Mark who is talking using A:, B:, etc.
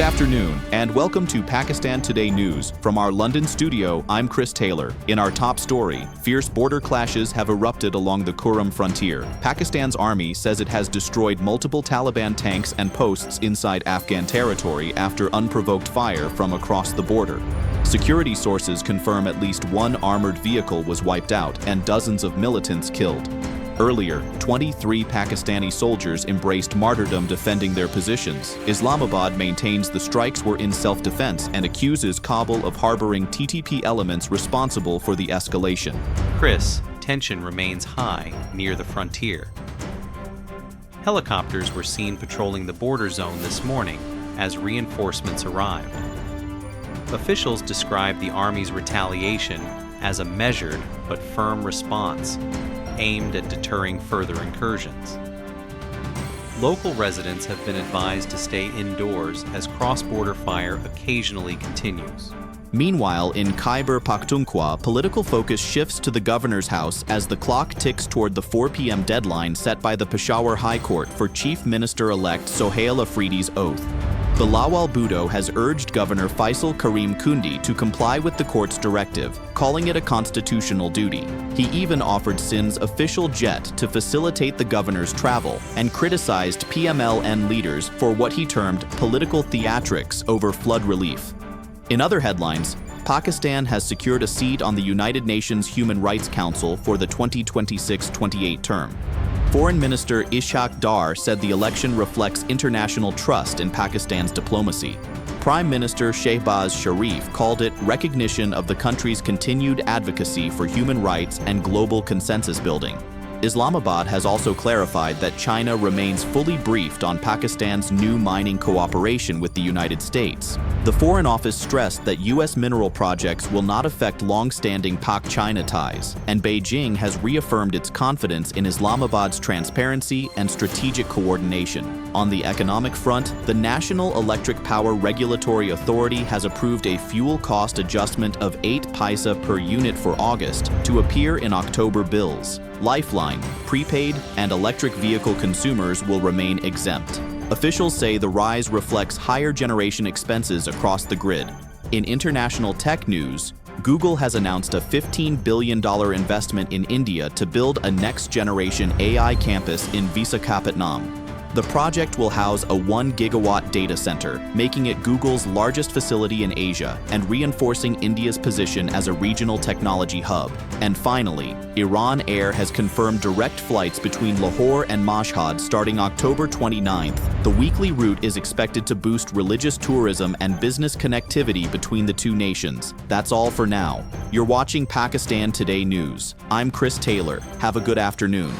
A: afternoon, and welcome to Pakistan Today News. From our London studio, I'm Chris Taylor. In our top story, fierce border clashes have erupted along the Kurram frontier. Pakistan's army says it has destroyed multiple Taliban tanks and posts inside Afghan territory after unprovoked fire from across the border. Security sources confirm at least one armored vehicle was wiped out and dozens of militants killed. Earlier, 23 Pakistani soldiers embraced martyrdom defending their positions. Islamabad maintains the strikes were in self-defense and accuses Kabul of harboring TTP elements responsible for the escalation.
B: Chris, tension remains high near the frontier. Helicopters were seen patrolling the border zone this morning as reinforcements arrived. Officials described the Army's retaliation as a measured but firm response aimed at deterring further incursions. Local residents have been advised to stay indoors as cross-border fire occasionally continues.
A: Meanwhile, in Khyber Pakhtunkhwa, political focus shifts to the governor's house as the clock ticks toward the 4 p.m. deadline set by the Peshawar High Court for Chief Minister-elect Sohail Afridi's oath. The Lawal Bhutto has urged Governor Faisal Karim Kundi to comply with the court's directive, calling it a constitutional duty. He even offered Sindh's official jet to facilitate the governor's travel and criticized PMLN leaders for what he termed political theatrics over flood relief. In other headlines, Pakistan has secured a seat on the United Nations Human Rights Council for the 2026-28 term. Foreign Minister Ishaq Dar said the election reflects international trust in Pakistan's diplomacy. Prime Minister Shehbaz Sharif called it recognition of the country's continued advocacy for human rights and global consensus building. Islamabad has also clarified that China remains fully briefed on Pakistan's new mining cooperation with the United States. The Foreign Office stressed that U.S. mineral projects will not affect long-standing Pak-China ties, and Beijing has reaffirmed its confidence in Islamabad's transparency and strategic coordination. On the economic front, the National Electric Power Regulatory Authority has approved a fuel cost adjustment of 8 paisa per unit for August to appear in October bills. Lifeline, prepaid, and electric vehicle consumers will remain exempt. Officials say the rise reflects higher generation expenses across the grid. In international tech news, Google has announced a $15 billion investment in India to build a next-generation AI campus in Visakhapatnam. The project will house a 1 gigawatt data center, making it Google's largest facility in Asia and reinforcing India's position as a regional technology hub. And finally, Iran Air has confirmed direct flights between Lahore and Mashhad starting October 29th. The weekly route is expected to boost religious tourism and business connectivity between the two nations. That's all for now. You're watching Pakistan Today News. I'm Chris Taylor. Have a good afternoon.